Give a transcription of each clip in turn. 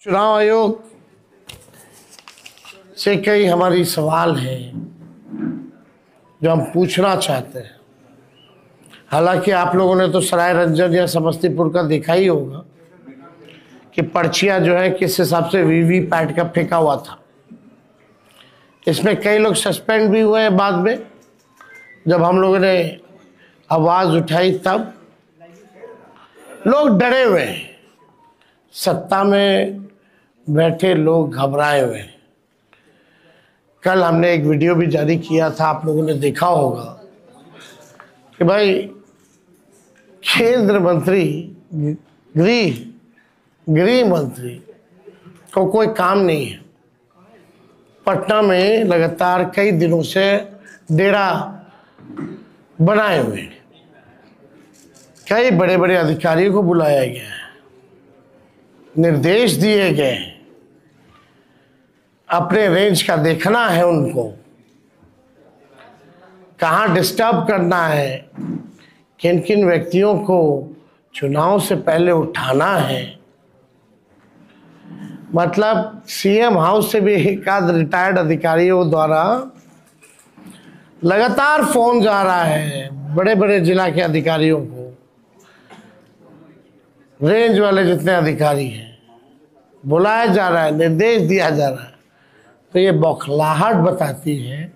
चुनाव आयोग से कई हमारी सवाल हैं जो हम पूछना चाहते हैं। हालांकि आप लोगों ने तो सराय रंजन या समस्तीपुर का देखा ही होगा कि पर्चियां जो है किस हिसाब से वीवीपैट का फेंका हुआ था। इसमें कई लोग सस्पेंड भी हुए हैं बाद में, जब हम लोगों ने आवाज़ उठाई तब लोग डरे हुए हैं, सत्ता में बैठे लोग घबराए हुए हैं। कल हमने एक वीडियो भी जारी किया था, आप लोगों ने देखा होगा कि भाई केंद्र मंत्री गृह मंत्री को कोई काम नहीं है। पटना में लगातार कई दिनों से डेरा बनाए हुए हैं। कई बड़े बड़े अधिकारियों को बुलाया गया है, निर्देश दिए गए हैं, अपने रेंज का देखना है उनको, कहाँ डिस्टर्ब करना है, किन किन व्यक्तियों को चुनाव से पहले उठाना है। मतलब सीएम हाउस से भी एक आध रिटायर्ड अधिकारियों द्वारा लगातार फोन जा रहा है बड़े बड़े जिला के अधिकारियों को, रेंज वाले जितने अधिकारी हैं, बुलाया जा रहा है, निर्देश दिया जा रहा है। तो ये बौखलाहट बताती है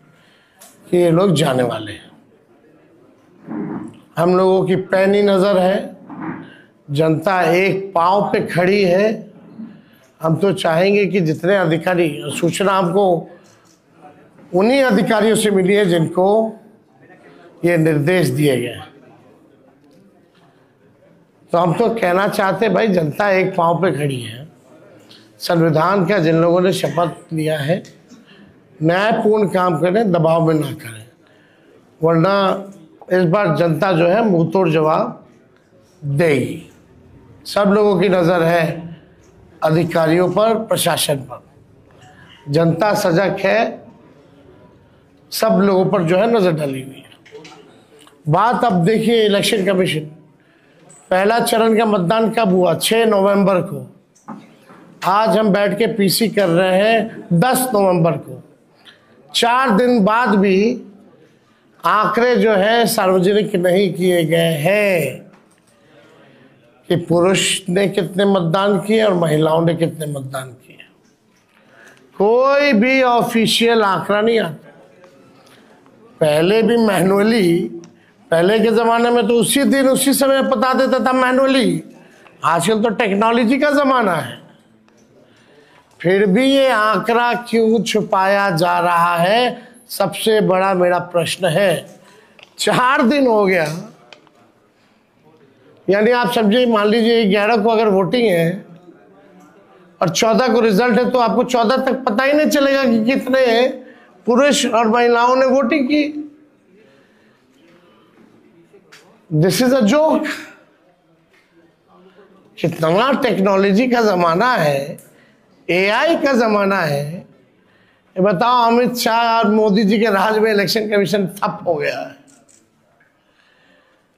कि ये लोग जाने वाले हैं। हम लोगों की पैनी नज़र है, जनता एक पांव पे खड़ी है। हम तो चाहेंगे कि जितने अधिकारी, सूचना हमको उन्हीं अधिकारियों से मिली है जिनको ये निर्देश दिए गए। तो हम तो कहना चाहते भाई, जनता एक पांव पे खड़ी है। संविधान का जिन लोगों ने शपथ लिया है, न्यायपूर्ण काम करें, दबाव में ना करें, वरना इस बार जनता जो है मुंह तोड़ जवाब देगी। सब लोगों की नज़र है अधिकारियों पर, प्रशासन पर। जनता सजग है, सब लोगों पर जो है नज़र डाली हुई है। बात अब देखिए, इलेक्शन कमीशन पहला चरण का मतदान कब हुआ? 6 नवंबर को। आज हम बैठ के पीसी कर रहे हैं 10 नवंबर को। 4 दिन बाद भी आंकड़े जो है सार्वजनिक नहीं किए गए हैं कि पुरुष ने कितने मतदान किए और महिलाओं ने कितने मतदान किए। कोई भी ऑफिशियल आंकड़ा नहीं आता। पहले भी मैनुअली, पहले के ज़माने में तो उसी दिन उसी समय बता देता था मैनुअली। आजकल तो टेक्नोलॉजी का ज़माना है, फिर भी ये आंकड़ा क्यों छुपाया जा रहा है? सबसे बड़ा मेरा प्रश्न है। 4 दिन हो गया, यानी आप समझिए, मान लीजिए 11 को अगर वोटिंग है और 14 को रिजल्ट है, तो आपको 14 तक पता ही नहीं चलेगा कि कितने पुरुष और महिलाओं ने वोटिंग की। This is a joke. कितना टेक्नोलॉजी का जमाना है, एआई का जमाना है। ये बताओ, अमित शाह और मोदी जी के राज में इलेक्शन कमीशन ठप हो गया है।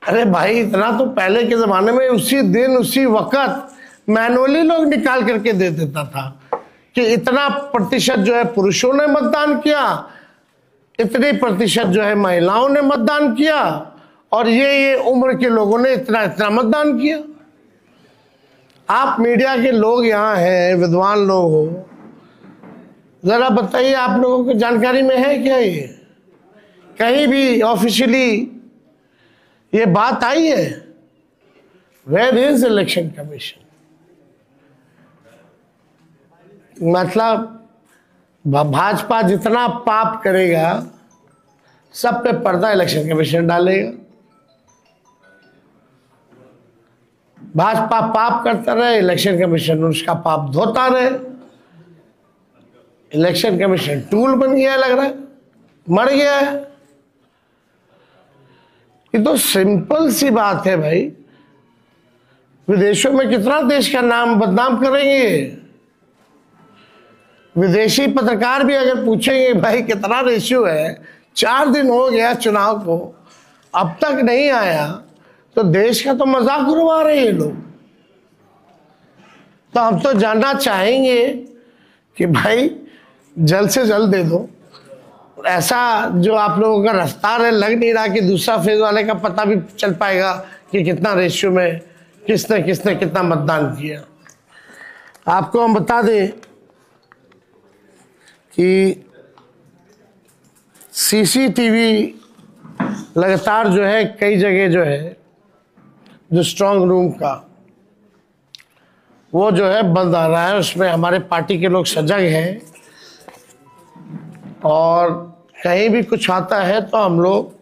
अरे भाई, इतना तो पहले के जमाने में उसी दिन उसी वक्त मैनुअली लोग निकाल करके दे देता था कि इतना प्रतिशत जो है पुरुषों ने मतदान किया, इतने प्रतिशत जो है महिलाओं ने मतदान किया, और ये उम्र के लोगों ने इतना इतना मतदान किया। आप मीडिया के लोग यहाँ हैं, विद्वान लोग हो, जरा बताइए, आप लोगों को जानकारी में है क्या? ये कहीं भी ऑफिशियली ये बात आई है? Where is election commission? मतलब भाजपा जितना पाप करेगा, सब पे पर्दा इलेक्शन कमीशन डालेगा। भाजपा पाप करता रहे, इलेक्शन कमीशन उसका पाप धोता रहे। इलेक्शन कमीशन टूल बन गया, लग रहा है मर गया है। ये तो सिंपल सी बात है भाई। विदेशों में कितना देश का नाम बदनाम करेंगे। विदेशी पत्रकार भी अगर पूछेंगे भाई कितना रेशियो है, 4 दिन हो गया चुनाव को, अब तक नहीं आया, तो देश का तो मजाक उड़वा रहे हैं ये लोग। तो हम तो जानना चाहेंगे कि भाई जल्द से जल्द दे दो। ऐसा जो आप लोगों का रफ्तार है, लग नहीं रहा कि दूसरा फेज वाले का पता भी चल पाएगा कि कितना रेशियो में किसने किसने कितना मतदान किया। आपको हम बता दें कि सीसीटीवी लगातार जो है कई जगह जो है जो स्ट्रांग रूम का वो जो है बंद आ रहा है। उसमें हमारे पार्टी के लोग सजग हैं और कहीं भी कुछ आता है तो हम लोग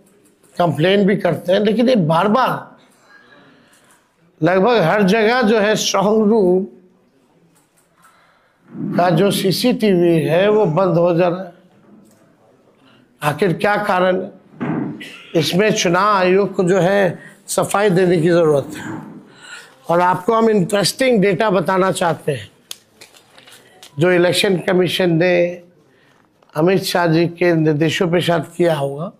कंप्लेन भी करते हैं, लेकिन ये बार बार लगभग हर जगह जो है स्ट्रांग रूम का जो सीसीटीवी है वो बंद हो जा रहा है। आखिर क्या कारण है? इसमें चुनाव आयोग को जो है सफाई देने की जरूरत है। और आपको हम इंटरेस्टिंग डेटा बताना चाहते हैं जो इलेक्शन कमीशन ने अमित शाह जी के निर्देशों पे शायद किया होगा।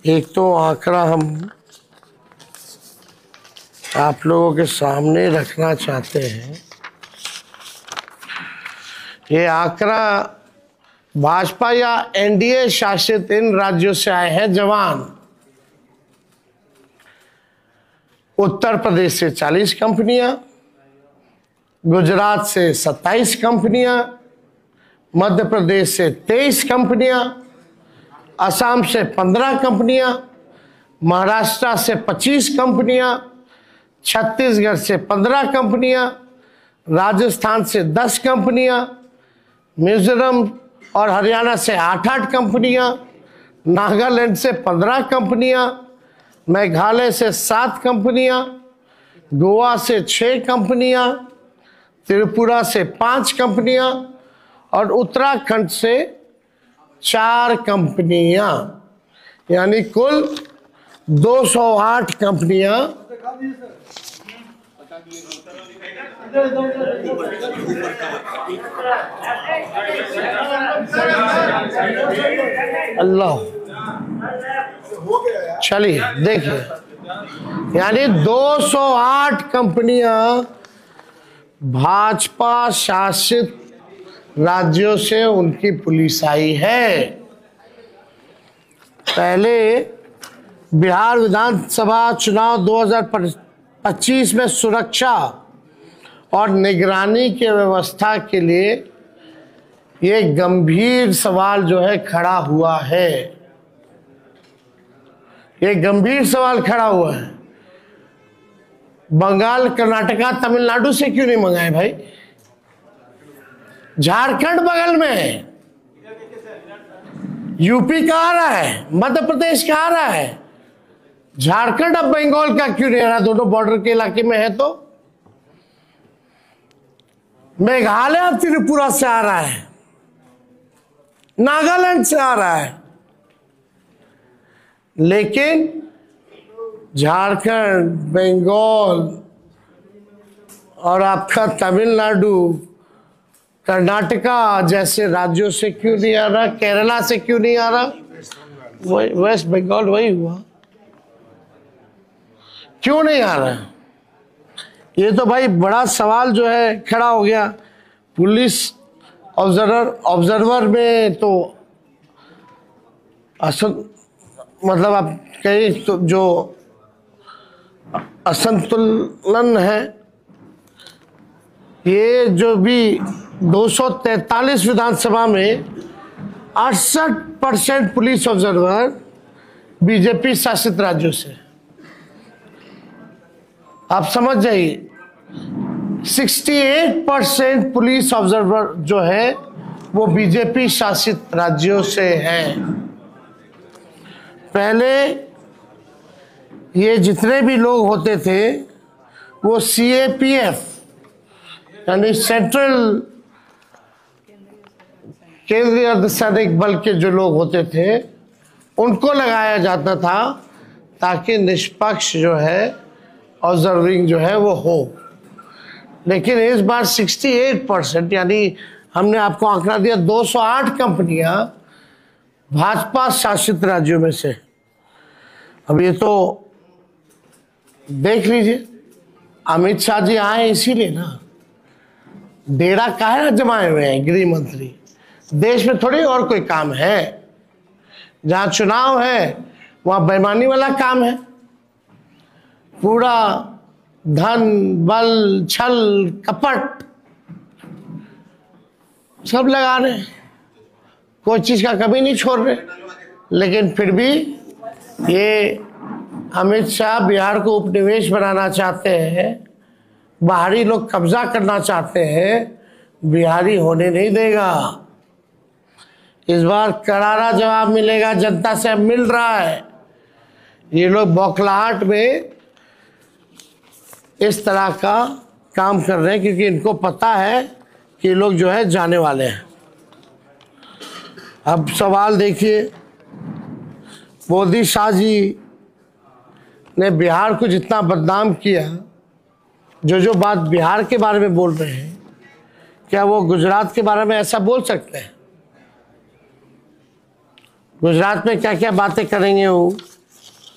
एक तो आंकड़ा हम आप लोगों के सामने रखना चाहते हैं। ये आंकड़ा भाजपा या एनडीए शासित इन राज्यों से आए हैं जवान। उत्तर प्रदेश से 40 कंपनियां, गुजरात से 27 कंपनियां, मध्य प्रदेश से 23 कंपनियां, असम से 15 कंपनियां, महाराष्ट्र से 25 कंपनियां, छत्तीसगढ़ से 15 कंपनियां, राजस्थान से 10 कंपनियां, मिजोरम और हरियाणा से 8-8 कंपनियां, नागालैंड से 15 कंपनियां, मेघालय से 7 कंपनियां, गोवा से 6 कंपनियां, त्रिपुरा से 5 कंपनियां और उत्तराखंड से 4 कंपनियां, यानी कुल 208 कंपनियां अल्लाह। चलिए देखिए, यानी 208 कंपनियां भाजपा शासित राज्यों से उनकी पुलिस आई है। पहले बिहार विधानसभा चुनाव 2025 में सुरक्षा और निगरानी की व्यवस्था के लिए ये गंभीर सवाल जो है खड़ा हुआ है। ये गंभीर सवाल खड़ा हुआ है। बंगाल, कर्नाटका, तमिलनाडु से क्यों नहीं मंगाए भाई? झारखंड बगल में है, यूपी का आ रहा है, मध्य प्रदेश का आ रहा है, झारखंड अब बंगाल का क्यों नहीं आ रहा? दोनों बॉर्डर के इलाके में है। तो मेघालय त्रिपुरा से आ रहा है, नागालैंड से आ रहा है, लेकिन झारखंड, बंगाल और आपका तमिलनाडु, कर्नाटका जैसे राज्यों से क्यों नहीं आ रहा? केरला से क्यों नहीं आ रहा? वेस्ट बंगाल वही हुआ, क्यों नहीं आ रहा? ये तो भाई बड़ा सवाल जो है खड़ा हो गया। पुलिस ऑब्जर्वर में तो मतलब आप कहीं तो जो असंतुलन है, ये जो भी 243 विधानसभा में 68% पुलिस ऑब्जर्वर बीजेपी शासित राज्यों से। आप समझ जाइए, 68% पुलिस ऑब्जर्वर जो है वो बीजेपी शासित राज्यों से हैं। पहले ये जितने भी लोग होते थे वो CAPF यानी सेंट्रल केंद्रीय अर्धसैनिक बल के जो लोग होते थे उनको लगाया जाता था ताकि निष्पक्ष जो है ऑब्जर्विंग जो है वो हो। लेकिन इस बार 68% यानी हमने आपको आंकड़ा दिया 208 कंपनियां भाजपा शासित राज्यों में से। अब ये तो देख लीजिए, अमित शाह जी आए इसीलिए ना, डेरा काहे जमाए हुए हैं गृह मंत्री? देश में थोड़ी और कोई काम है? जहां चुनाव है वहां बेईमानी वाला काम है। पूरा धन बल छल कपट सब लगा रहे, कोई चीज का कमी नहीं छोड़ रहे। लेकिन फिर भी ये अमित शाह बिहार को उपनिवेश बनाना चाहते हैं, बाहरी लोग कब्जा करना चाहते हैं, बिहारी होने नहीं देगा। इस बार करारा जवाब मिलेगा, जनता से मिल रहा है। ये लोग बौखलाहट में इस तरह का काम कर रहे हैं क्योंकि इनको पता है कि ये लोग जो है जाने वाले हैं। अब सवाल देखिए, मोदी शाह जी ने बिहार को जितना बदनाम किया, जो बात बिहार के बारे में बोल रहे हैं, क्या वो गुजरात के बारे में ऐसा बोल सकते हैं? गुजरात में क्या क्या बातें करेंगे? वो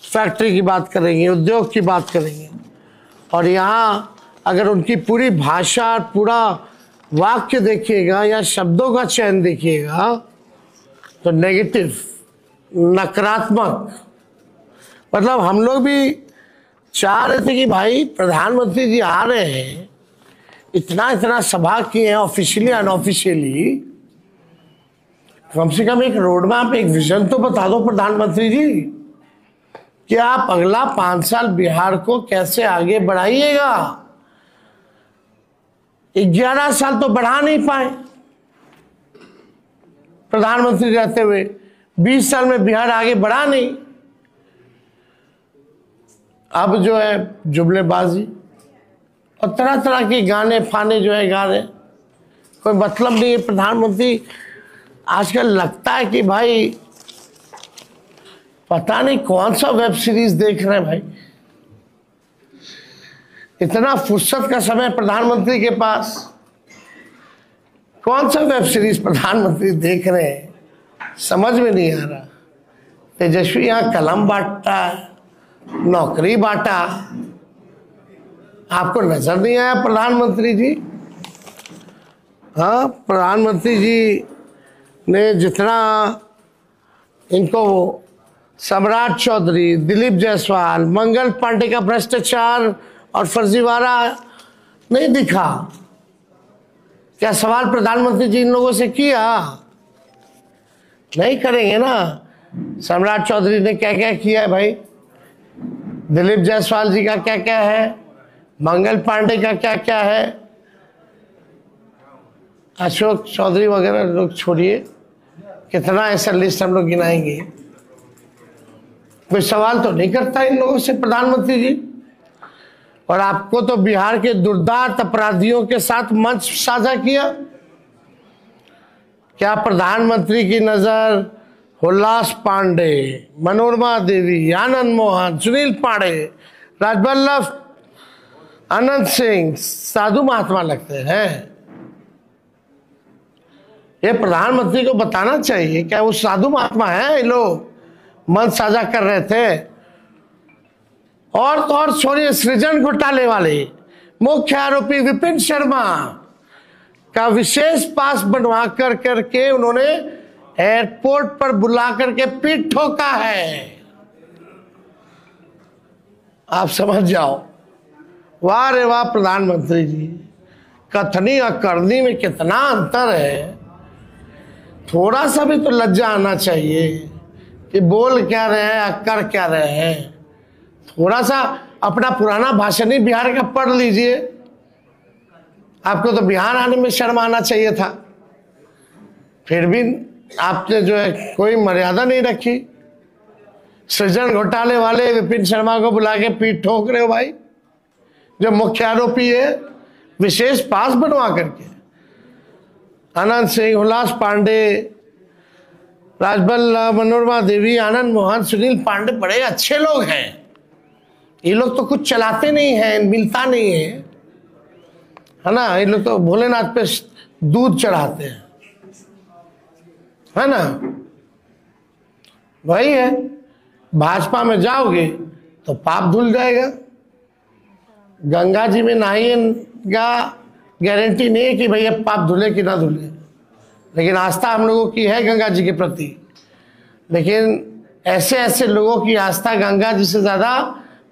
फैक्ट्री की बात करेंगे, उद्योग की बात करेंगे, और यहाँ अगर उनकी पूरी भाषा, पूरा वाक्य देखिएगा या शब्दों का चयन देखिएगा तो नेगेटिव, नकारात्मक। मतलब हम लोग भी चाह रहे थे कि भाई प्रधानमंत्री जी आ रहे हैं, इतना सभा किए हैं ऑफिशियली अनऑफिशियली, कम से कम एक रोड मैप, एक विजन तो बता दो प्रधानमंत्री जी कि आप अगला 5 साल बिहार को कैसे आगे बढ़ाइएगा। 11 साल तो बढ़ा नहीं पाए प्रधानमंत्री रहते हुए, 20 साल में बिहार आगे बढ़ा नहीं। अब जो है जुमलेबाजी और तरह तरह के गाने फाने जो है गा रहे, कोई मतलब नहीं है। प्रधानमंत्री आजकल लगता है कि भाई पता नहीं कौन सा वेब सीरीज देख रहे हैं भाई। इतना फुर्सत का समय प्रधानमंत्री के पास, कौन सा वेब सीरीज प्रधानमंत्री देख रहे हैं समझ में नहीं आ रहा। तेजस्वी यहाँ कलम बांटता है, नौकरी बांटा, आपको नजर नहीं आया प्रधानमंत्री जी? हाँ, प्रधानमंत्री जी ने जितना इनको सम्राट चौधरी, दिलीप जायसवाल, मंगल पांडे का भ्रष्टाचार और फर्जीवाड़ा नहीं दिखा, क्या सवाल प्रधानमंत्री जी इन लोगों से किया? नहीं करेंगे ना। सम्राट चौधरी ने क्या क्या किया है भाई, दिलीप जायसवाल जी का क्या क्या है, मंगल पांडे का क्या क्या है, अशोक चौधरी वगैरह लोग छोड़िए, कितना ऐसा लिस्ट हम लोग गिनाएंगे। कोई सवाल तो नहीं करता इन लोगों से प्रधानमंत्री जी। और आपको तो बिहार के दुर्दांत अपराधियों के साथ मंच साझा किया। क्या प्रधानमंत्री की नजर उल्लास पांडे, मनोरमा देवी, आनंद मोहन, सुनील पांडे, राजवल्लभ, अनंत सिंह साधु महात्मा लगते हैं? ये प्रधानमंत्री को बताना चाहिए, क्या वो साधु महात्मा है? ये लोग मन साझा कर रहे थे। और तो और छोड़िए, सृजन घोटाले वाले मुख्य आरोपी विपिन शर्मा का विशेष पास बनवा कर करके उन्होंने एयरपोर्ट पर बुला करके पीठ ठोका है। आप समझ जाओ, वाह रे वाह प्रधानमंत्री जी, कथनी और करनी में कितना अंतर है। थोड़ा सा भी तो लज्जा आना चाहिए कि बोल क्या रहे हैं, कर क्या रहे हैं। थोड़ा सा अपना पुराना भाषण ही बिहार का पढ़ लीजिए। आपको तो बिहार आने में शर्म आना चाहिए था, फिर भी आपने जो है कोई मर्यादा नहीं रखी। सृजन घोटाले वाले विपिन शर्मा को बुला के पीठ ठोक रहे हो भाई, जो मुख्य आरोपी है, विशेष पास बनवा करके। अनंत सिंह, उल्लास पांडे, राजवल्लभ, मनोरमा देवी, आनंद मोहन, सुनील पांडे बड़े अच्छे लोग हैं। ये लोग तो कुछ चलाते नहीं हैं, मिलता नहीं है ना। ये लोग तो भोलेनाथ पे दूध चढ़ाते हैं, है ना। वही है, भाजपा में जाओगे तो पाप धुल जाएगा। गंगा जी में नहाइएगा, गारंटी नहीं है कि भैया पाप धुले कि ना धुले, लेकिन आस्था हम लोगों की है गंगा जी के प्रति। लेकिन ऐसे ऐसे लोगों की आस्था गंगा जी से ज़्यादा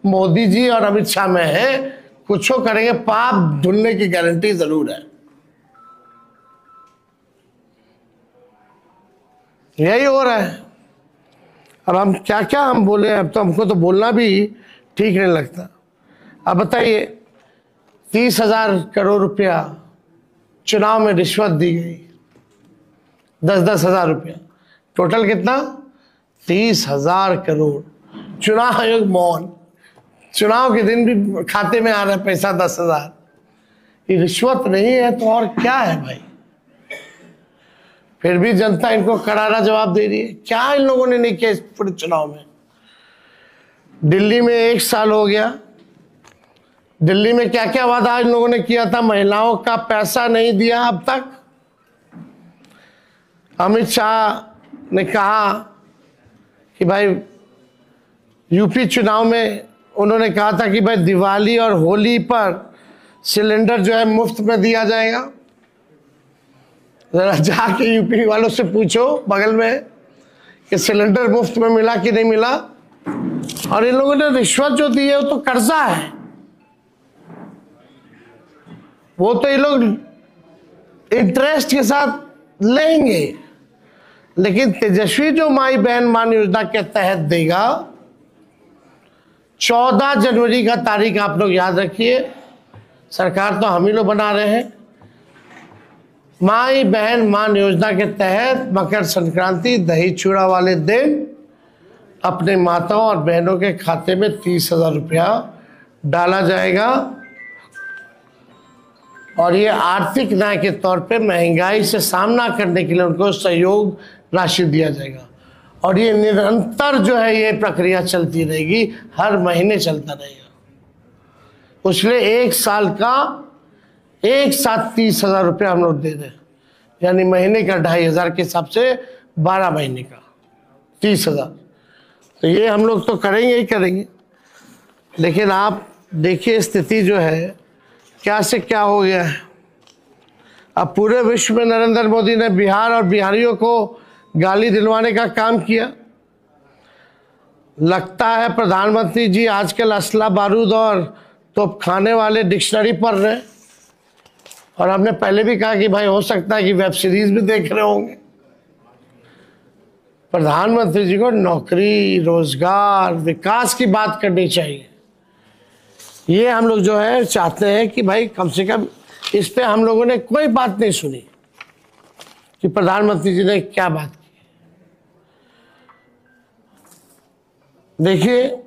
मोदी जी और अमित शाह में है। कुछ करेंगे, पाप धुलने की गारंटी ज़रूर है। यही हो रहा है। अब हम क्या क्या हम बोले, अब तो हमको तो बोलना भी ठीक नहीं लगता। अब बताइए, 30,000 करोड़ रुपया चुनाव में रिश्वत दी गई, 10-10 हज़ार रुपया, टोटल कितना? 30,000 करोड़। चुनाव आयोग मौन, चुनाव के दिन भी खाते में आ रहा है पैसा 10,000। ये रिश्वत नहीं है तो और क्या है भाई? फिर भी जनता इनको करारा जवाब दे रही है। क्या इन लोगों ने नहीं किया इस पूरे चुनाव में? दिल्ली में 1 साल हो गया, दिल्ली में क्या क्या वादा इन लोगों ने किया था? महिलाओं का पैसा नहीं दिया अब तक। अमित शाह ने कहा कि भाई यूपी चुनाव में उन्होंने कहा था कि भाई दिवाली और होली पर सिलेंडर जो है मुफ्त में दिया जाएगा। जरा जाके यूपी वालों से पूछो बगल में कि सिलेंडर मुफ्त में मिला कि नहीं मिला। और इन लोगों ने रिश्वत जो दी है वो तो कर्जा है, वो तो ये लोग इंटरेस्ट के साथ लेंगे। लेकिन तेजस्वी जो माई बहन मान योजना के तहत देगा, 14 जनवरी का तारीख आप लोग याद रखिए, सरकार तो हम ही लोग बना रहे हैं। माई बहन मान योजना के तहत मकर संक्रांति दही चूड़ा वाले दिन अपने माताओं और बहनों के खाते में 30,000 रुपया डाला जाएगा। और ये आर्थिक न्याय के तौर पे महंगाई से सामना करने के लिए उनको सहयोग राशि दिया जाएगा। और ये निरंतर जो है ये प्रक्रिया चलती रहेगी, हर महीने चलता रहेगा। उसमें 1 साल का एक साथ 30,000 रुपया हम लोग दे रहे हैं, यानी महीने का 2,500 के हिसाब से 12 महीने का 30,000। तो ये हम लोग तो करेंगे ही करेंगे। लेकिन आप देखिए स्थिति जो है क्या से क्या हो गया है। अब पूरे विश्व में नरेंद्र मोदी ने बिहार और बिहारियों को गाली दिलवाने का काम किया। लगता है प्रधानमंत्री जी आजकल असला बारूद और तोप खाने वाले डिक्शनरी पढ़ रहे हैं। और हमने पहले भी कहा कि भाई हो सकता है कि वेब सीरीज भी देख रहे होंगे। प्रधानमंत्री जी को नौकरी, रोजगार, विकास की बात करनी चाहिए। ये हम लोग जो है चाहते हैं कि भाई कम से कम इस पे हम लोगों ने कोई बात नहीं सुनी कि प्रधानमंत्री जी ने क्या बात की। देखिए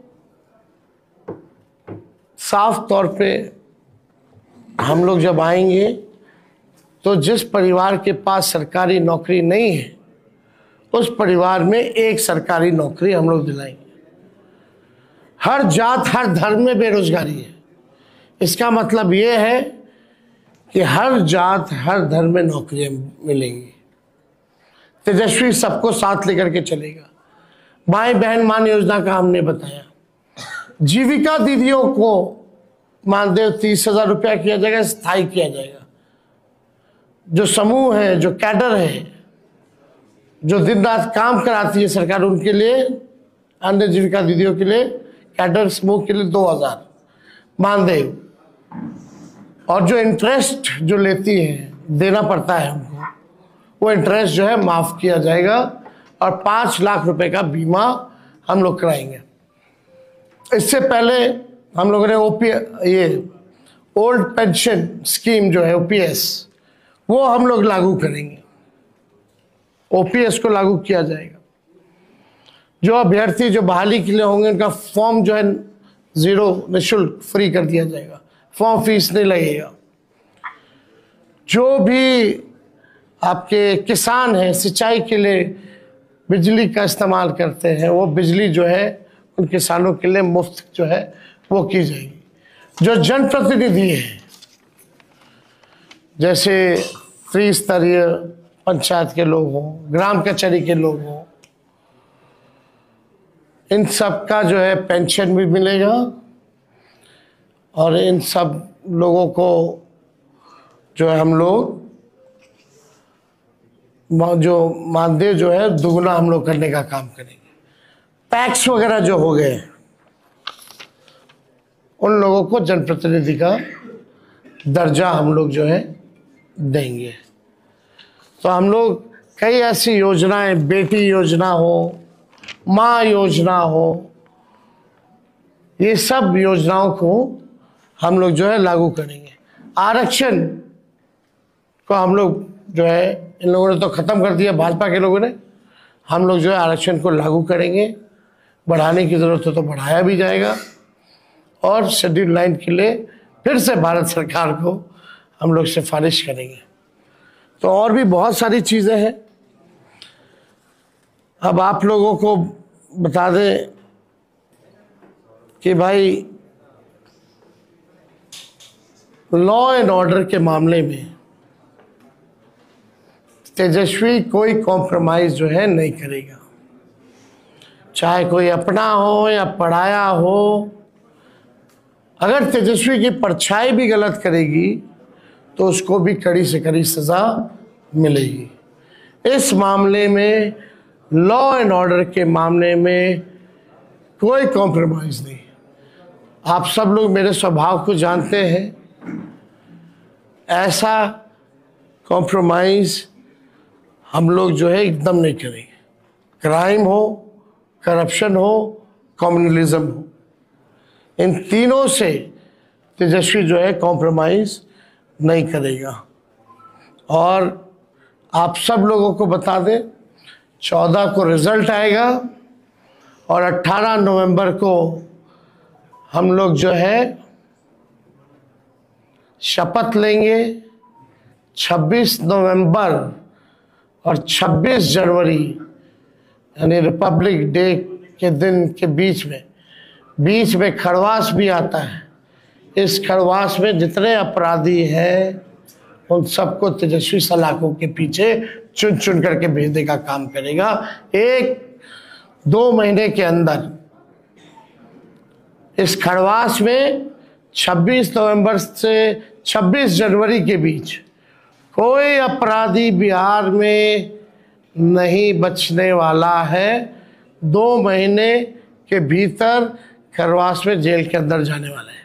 साफ तौर पे हम लोग जब आएंगे तो जिस परिवार के पास सरकारी नौकरी नहीं है उस परिवार में एक सरकारी नौकरी हम लोग दिलाएंगे। हर जात हर धर्म में बेरोजगारी है। इसका मतलब ये है कि हर जात हर धर्म में नौकरियां मिलेंगी। तेजस्वी सबको साथ लेकर के चलेगा। माई बहन मान योजना का हमने बताया। जीविका दीदियों को मानदेय 30,000 रुपया किया जाएगा, स्थायी किया जाएगा। जो समूह है, जो कैडर है, जो दिन रात काम कराती है सरकार, उनके लिए, अन्य जीविका दीदियों के लिए, कैडर समूह के लिए 2,000 मानदेय। और जो इंटरेस्ट जो लेती है, देना पड़ता है उनको, वो इंटरेस्ट जो है माफ किया जाएगा। और 5 लाख रुपए का बीमा हम लोग कराएंगे। इससे पहले हम लोगों ने ये ओल्ड पेंशन स्कीम जो है OPS, वो हम लोग लागू करेंगे। OPS को लागू किया जाएगा। जो अभ्यर्थी जो बहाली के लिए होंगे उनका फॉर्म जो है 0 निःशुल्क फ्री कर दिया जाएगा, फॉर्म फीस नहीं लगेगा। जो भी आपके किसान हैं, सिंचाई के लिए बिजली का इस्तेमाल करते हैं, वो बिजली जो है उन किसानों के लिए मुफ्त जो है वो की जाएगी। जो जनप्रतिनिधि है, जैसे त्रिस्तरीय पंचायत के लोग हों, ग्राम कचहरी के लोग हों, इन सब का जो है पेंशन भी मिलेगा। और इन सब लोगों को जो है हम लोग जो मानदेय जो है दुगना हम लोग करने का काम करेंगे। टैक्स वगैरह जो हो गए उन लोगों को जनप्रतिनिधि का दर्जा हम लोग जो है देंगे। तो हम लोग कई ऐसी योजनाएं, बेटी योजना हो, माँ योजना हो, ये सब योजनाओं को हम लोग जो है लागू करेंगे। आरक्षण को हम लोग जो है, इन लोगों ने तो ख़त्म कर दिया, भाजपा के लोगों ने, हम लोग जो है आरक्षण को लागू करेंगे। बढ़ाने की ज़रूरत हो तो बढ़ाया भी जाएगा और शेड्यूल लाइन के लिए फिर से भारत सरकार को हम लोग सिफारिश करेंगे। तो और भी बहुत सारी चीज़ें हैं। अब आप लोगों को बता दें कि भाई लॉ एंड ऑर्डर के मामले में तेजस्वी कोई कॉम्प्रोमाइज़ जो है नहीं करेगा, चाहे कोई अपना हो या पराया हो। अगर तेजस्वी की परछाई भी गलत करेगी तो उसको भी कड़ी से कड़ी सज़ा मिलेगी। इस मामले में, लॉ एंड ऑर्डर के मामले में कोई कॉम्प्रोमाइज़ नहीं। आप सब लोग मेरे स्वभाव को जानते हैं, ऐसा कॉम्प्रोमाइज़ हम लोग जो है एकदम नहीं करेंगे। क्राइम हो, करप्शन हो, कम्युनलिज्म हो, इन तीनों से तेजस्वी जो है कॉम्प्रोमाइज़ नहीं करेगा। और आप सब लोगों को बता दें, 14 को रिज़ल्ट आएगा और 18 नवंबर को हम लोग जो है शपथ लेंगे। 26 नवंबर और 26 जनवरी यानी रिपब्लिक डे के दिन के बीच में खरवास भी आता है। इस खरवास में जितने अपराधी हैं उन सबको तेजस्वी सलाखों के पीछे चुन चुन करके भेजने का काम करेगा। 1-2 महीने के अंदर इस खरवास में 26 नवंबर से 26 जनवरी के बीच कोई अपराधी बिहार में नहीं बचने वाला है। 2 महीने के भीतर खरवास में जेल के अंदर जाने वाले हैं।